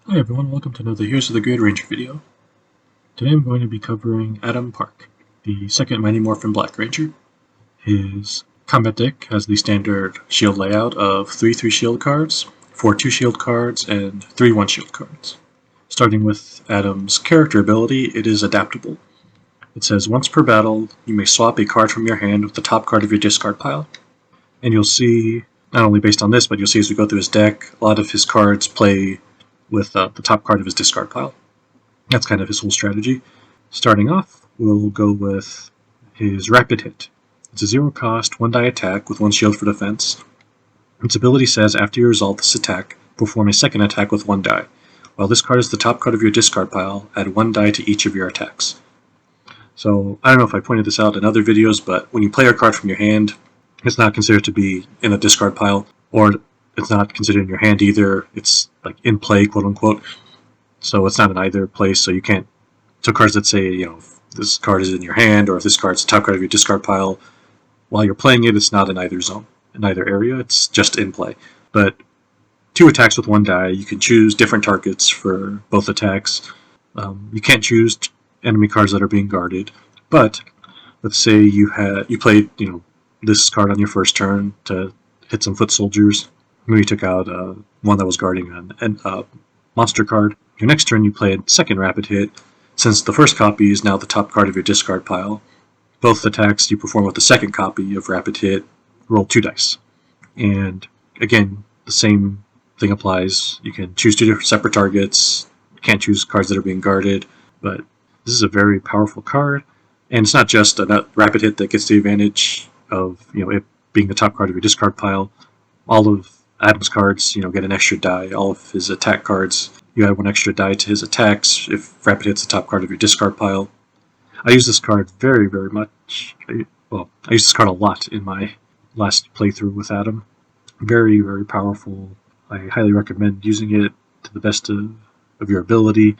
Hi everyone, welcome to another Heroes of the Grid Ranger video. Today I'm going to be covering Adam Park, the second Mighty Morphin Black Ranger. His combat deck has the standard shield layout of 3 shield cards, 4 2 shield cards, and 3 1 shield cards. Starting with Adam's character ability, it is adaptable. It says once per battle, you may swap a card from your hand with the top card of your discard pile. And you'll see, not only based on this, but you'll see as we go through his deck, a lot of his cards play with the top card of his discard pile. That's kind of his whole strategy. Starting off, we'll go with his Rapid Hit. It's a 0 cost, 1 die attack with 1 shield for defense. Its ability says after you resolve this attack, perform a second attack with 1 die. While this card is the top card of your discard pile, add 1 die to each of your attacks. So, I don't know if I pointed this out in other videos, but when you play a card from your hand, it's not considered to be in a discard pile, or it's not considered in your hand either. It's like in play, quote unquote. So it's not in either place. So you can't. So cards that say, if this card is in your hand, or if this card's the top card of your discard pile, while you're playing it, it's not in either zone, in either area. It's just in play. But 2 attacks with 1 die. You can choose different targets for both attacks. You can't choose enemy cards that are being guarded. But let's say you played, this card on your first turn to hit some foot soldiers. Maybe you took out one that was guarding a monster card. Your next turn you play a second Rapid Hit. Since the first copy is now the top card of your discard pile, both attacks you perform with the second copy of Rapid Hit roll 2 dice. And again, the same thing applies. You can choose 2 different separate targets. You can't choose cards that are being guarded, but this is a very powerful card. And it's not just a Rapid Hit that gets the advantage of it being the top card of your discard pile. All of Adam's cards, get an extra die. All of his attack cards, you add 1 extra die to his attacks if Rapid Hit's the top card of your discard pile. I use this card very, very much. I use this card a lot in my last playthrough with Adam. Very, very powerful. I highly recommend using it to the best of your ability.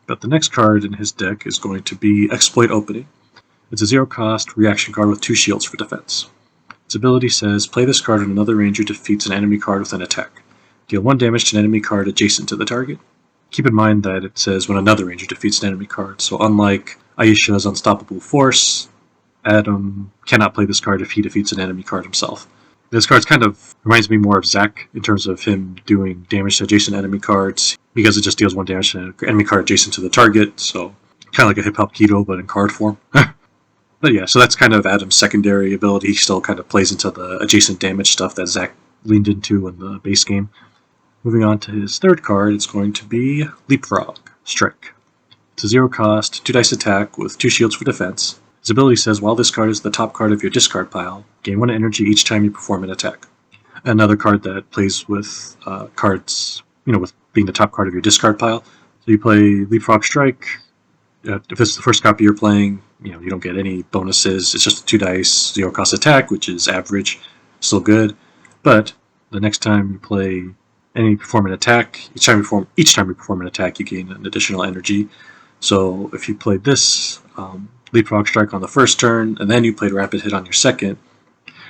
But the next card in his deck is going to be Exploit Opening. It's a 0 cost reaction card with 2 shields for defense. Its ability says, play this card when another ranger defeats an enemy card with an attack. Deal 1 damage to an enemy card adjacent to the target. Keep in mind that it says when another ranger defeats an enemy card, so unlike Aisha's Unstoppable Force, Adam cannot play this card if he defeats an enemy card himself. This card kind of reminds me more of Zack in terms of him doing damage to adjacent enemy cards, because it just deals 1 damage to an enemy card adjacent to the target, so kind of like a Hip Hop Keto, but in card form. But yeah, so that's kind of Adam's secondary ability. He still kind of plays into the adjacent damage stuff that Zack leaned into in the base game. Moving on to his third card, it's going to be Leapfrog Strike. It's a 0 cost, 2 dice attack with 2 shields for defense. His ability says, while this card is the top card of your discard pile, gain 1 energy each time you perform an attack. Another card that plays with cards, with being the top card of your discard pile. So you play Leapfrog Strike. If it's the first copy you're playing, you don't get any bonuses. It's just a 2 dice, 0 cost attack, which is average, still good. But the next time you perform an attack, each time you perform an attack, you gain an additional energy. So if you played this Leapfrog Strike on the first turn, and then you played Rapid Hit on your second,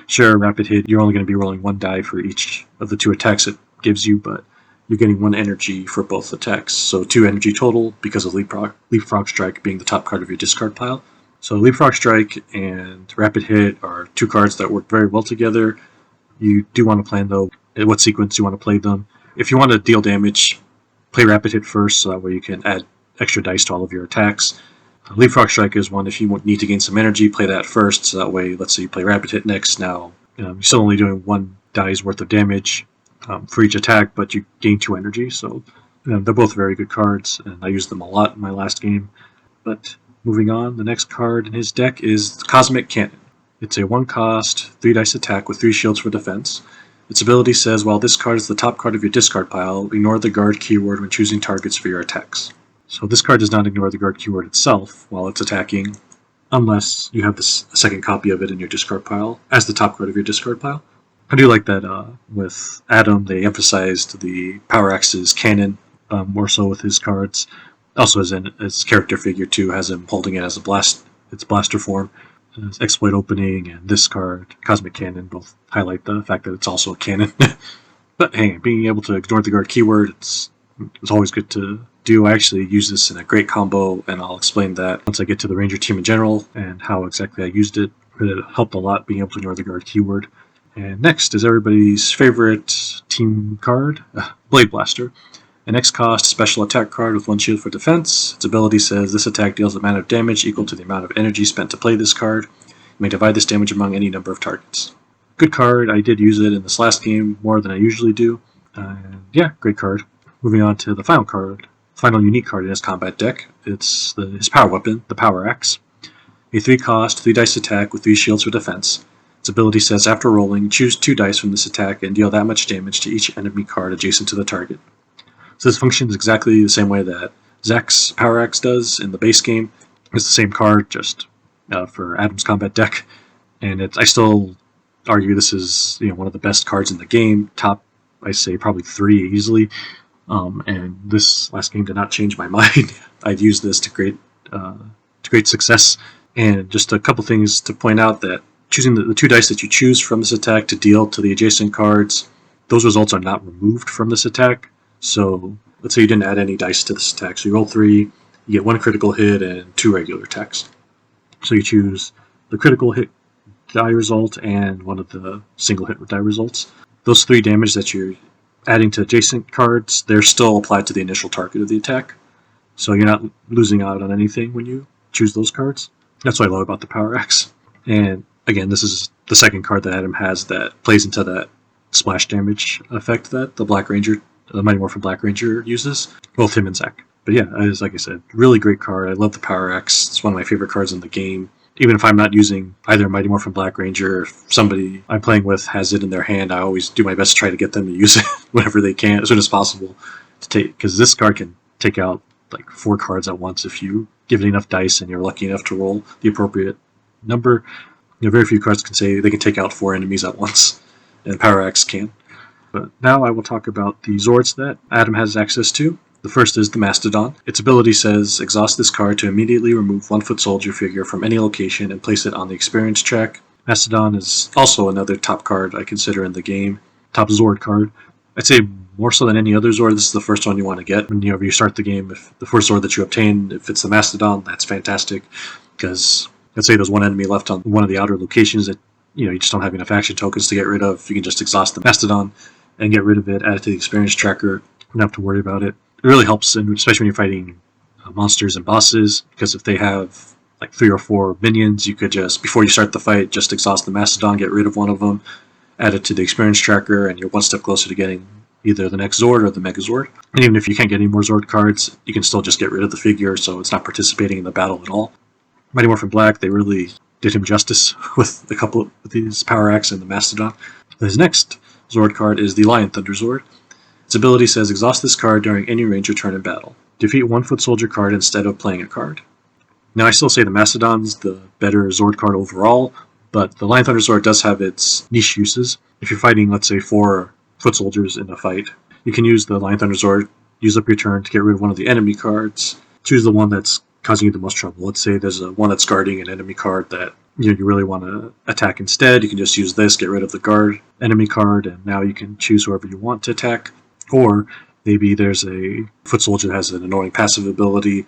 sure, Rapid Hit, you're only going to be rolling 1 die for each of the 2 attacks it gives you, but you're getting 1 energy for both attacks. So 2 energy total because of Leapfrog Strike being the top card of your discard pile. So Leapfrog Strike and Rapid Hit are 2 cards that work very well together. You do want to plan, though, in what sequence you want to play them. If you want to deal damage, play Rapid Hit first, so that way you can add extra dice to all of your attacks. Leapfrog Strike is one, if you need to gain some energy, play that first, so that way, let's say you play Rapid Hit next, now you're still only doing 1 die's worth of damage for each attack, but you gain 2 energy, so they're both very good cards, and I used them a lot in my last game. But moving on, the next card in his deck is Cosmic Cannon. It's a 1 cost, 3 dice attack with 3 shields for defense. Its ability says, while this card is the top card of your discard pile, ignore the guard keyword when choosing targets for your attacks. So this card does not ignore the guard keyword itself while it's attacking, unless you have a second copy of it in your discard pile as the top card of your discard pile. I do like that with Adam, they emphasized the Power Axe's cannon more so with his cards. Also, his character figure too has him holding it as its blaster form. Exploit Opening and this card, Cosmic Cannon, both highlight the fact that it's also a cannon. But hey, being able to ignore the guard keyword, it's It's always good to do. I actually use this in a great combo, and I'll explain that once I get to the Ranger team in general and how exactly I used it. It helped a lot being able to ignore the guard keyword. And next is everybody's favorite team card, Blade Blaster. An X cost special attack card with 1 shield for defense. Its ability says this attack deals an amount of damage equal to the amount of energy spent to play this card. You may divide this damage among any number of targets. Good card. I did use it in this last game more than I usually do. Yeah, great card. Moving on to the final card, final unique card in his combat deck. It's his power weapon, the Power Axe. A 3-cost, 3-dice attack with 3 shields for defense. Its ability says after rolling, choose 2 dice from this attack and deal that much damage to each enemy card adjacent to the target. So this functions exactly the same way that Zack's Power Axe does in the base game. It's the same card, just for Adam's combat deck. And I still argue this is one of the best cards in the game. Top, I say, probably 3 easily. And this last game did not change my mind. I've used this to great success. And just a couple things to point out, that choosing the 2 dice that you choose from this attack to deal to the adjacent cards, those results are not removed from this attack. So let's say you didn't add any dice to this attack. So you roll 3, you get 1 critical hit and 2 regular attacks. So you choose the critical hit die result and one of the single hit die results. Those 3 damage that you're adding to adjacent cards, they're still applied to the initial target of the attack. So you're not losing out on anything when you choose those cards. That's what I love about the Power Axe. And again, this is the second card that Adam has that plays into that splash damage effect that the Mighty Morphin Black Ranger uses. Both him and Zack. But yeah, like I said, really great card. I love the Power Axe. It's one of my favorite cards in the game. Even if I'm not using either Mighty Morphin Black Ranger, if somebody I'm playing with has it in their hand, I always do my best to try to get them to use it whenever they can, as soon as possible. Because this card can take out like 4 cards at once if you give it enough dice and you're lucky enough to roll the appropriate number. Very few cards can say they can take out 4 enemies at once, and Power Axe can. But now I will talk about the Zords that Adam has access to. The first is the Mastodon. Its ability says, exhaust this card to immediately remove 1-foot soldier figure from any location and place it on the experience track. Mastodon is also another top card I consider in the game. Top Zord card. I'd say more so than any other Zord, this is the first one you want to get. Whenever you start the game, if the first Zord that you obtain, if it's the Mastodon, that's fantastic. Because let's say there's one enemy left on one of the outer locations that you just don't have enough action tokens to get rid of. You can just exhaust the Mastodon and get rid of it, add it to the experience tracker. You don't have to worry about it. It really helps, especially when you're fighting monsters and bosses, because if they have like 3 or 4 minions, you could just, before you start the fight, just exhaust the Mastodon, get rid of one of them, add it to the experience tracker, and you're one step closer to getting either the next Zord or the Megazord. And even if you can't get any more Zord cards, you can still just get rid of the figure, so it's not participating in the battle at all. Mighty Morphin Black, they really did him justice with a couple of these Power Axe and the Mastodon. His next Zord card is the Lion Thunder Zord. Its ability says, exhaust this card during any Ranger turn in battle. Defeat 1-foot soldier card instead of playing a card. Now, I still say the Mastodon's the better Zord card overall, but the Lion Thunder Zord does have its niche uses. If you're fighting, let's say, 4 foot soldiers in a fight, you can use the Lion Thunder Zord, use up your turn to get rid of one of the enemy cards, choose the one that's causing you the most trouble. Let's say there's one that's guarding an enemy card that you really want to attack instead. You can just use this, get rid of the guard enemy card, and now you can choose whoever you want to attack. Or maybe there's a foot soldier that has an annoying passive ability.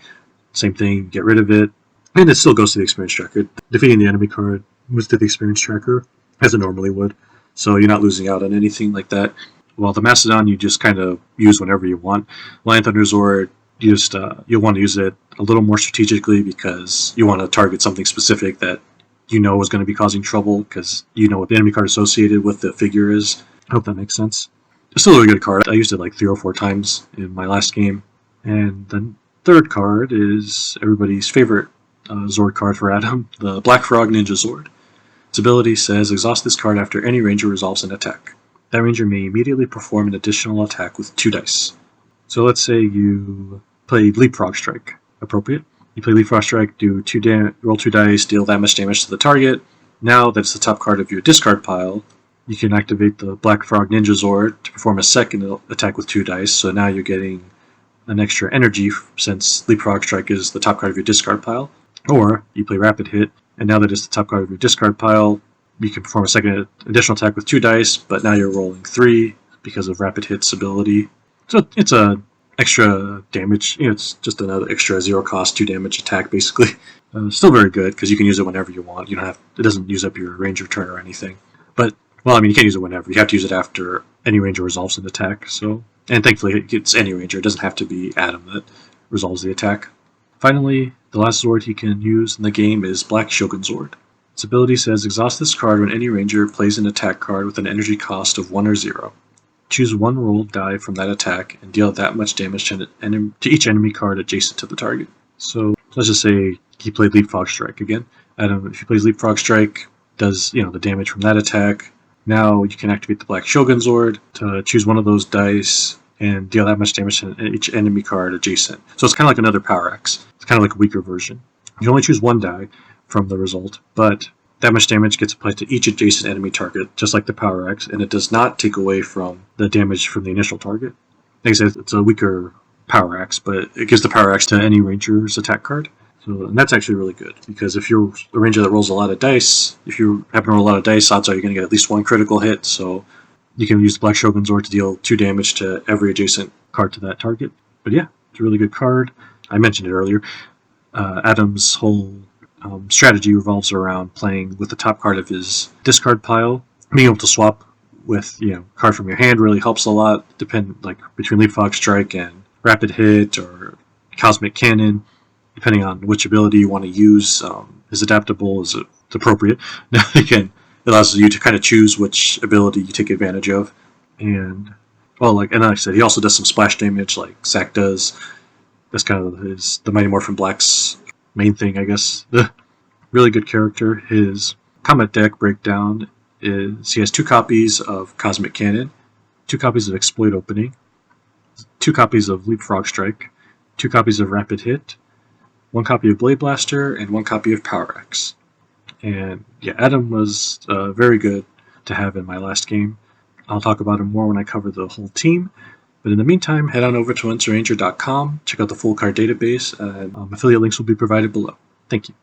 Same thing, get rid of it. And it still goes to the experience tracker. Defeating the enemy card moves to the experience tracker, as it normally would. So you're not losing out on anything like that. While the Mastodon, you just kind of use whenever you want. Lion Thunder Zord, you'll want to use it a little more strategically because you want to target something specific that you know is going to be causing trouble because you know what the enemy card associated with the figure is. I hope that makes sense. It's still a really good card. I used it like 3 or 4 times in my last game. And the third card is everybody's favorite Zord card for Adam, the Black Frog Ninja Zord. Its ability says, exhaust this card after any Ranger resolves an attack. That Ranger may immediately perform an additional attack with 2 dice. So let's say you play Leapfrog Strike. Appropriate. You play Leapfrog Strike, roll 2 dice, deal that much damage to the target. Now that it's the top card of your discard pile, you can activate the Black Frog Ninja Zord to perform a second attack with 2 dice, so now you're getting an extra energy since Leapfrog Strike is the top card of your discard pile. Or you play Rapid Hit, and now that it's the top card of your discard pile, you can perform a second additional attack with 2 dice, but now you're rolling 3 because of Rapid Hit's ability. So it's a extra damage. It's just another extra 0 cost 2 damage attack basically. Still very good because you can use it whenever you want. You don't have it doesn't use up your ranger turn or anything. But well, I mean you can't use it whenever. You have to use it after any ranger resolves an attack. So and thankfully it's any ranger. It doesn't have to be Adam that resolves the attack. Finally, the last Zord he can use in the game is Black Shogun Zord. Its ability says exhaust this card when any ranger plays an attack card with an energy cost of 1 or 0. Choose one rolled die from that attack and deal that much damage to each enemy card adjacent to the target. So let's just say he played Leapfrog Strike again. Adam, if he plays Leapfrog Strike, does the damage from that attack. Now you can activate the Black Shogun Zord to choose one of those dice and deal that much damage to each enemy card adjacent. So it's kind of like another Power Axe. It's kind of like a weaker version. You can only choose one die from the result, but that much damage gets applied to each adjacent enemy target, just like the Power Axe, and it does not take away from the damage from the initial target. Like I said, it's a weaker Power Axe, but it gives the Power Axe to any ranger's attack card. So, and that's actually really good, because if you're a ranger that rolls a lot of dice, if you happen to roll a lot of dice, odds are you're going to get at least one critical hit, so you can use the Black Shogun Zord to deal 2 damage to every adjacent card to that target. But yeah, it's a really good card. I mentioned it earlier. Adam's whole strategy revolves around playing with the top card of his discard pile. Being able to swap with card from your hand really helps a lot. Between Leapfrog Strike and Rapid Hit or Cosmic Cannon, depending on which ability you want to use, is adaptable, is appropriate. Now it allows you to kind of choose which ability you take advantage of. And like I said, he also does some splash damage like Zack does. That's kind of the Mighty Morphin Black's main thing, I guess. The really good character. His combat deck breakdown is he has 2 copies of Cosmic Cannon, 2 copies of Exploit Opening, 2 copies of Leapfrog Strike, 2 copies of Rapid Hit, 1 copy of Blade Blaster, and 1 copy of Power Axe. And yeah, Adam was very good to have in my last game. I'll talk about him more when I cover the whole team. But in the meantime, head on over to OnceRanger.com, check out the full card database, and affiliate links will be provided below. Thank you.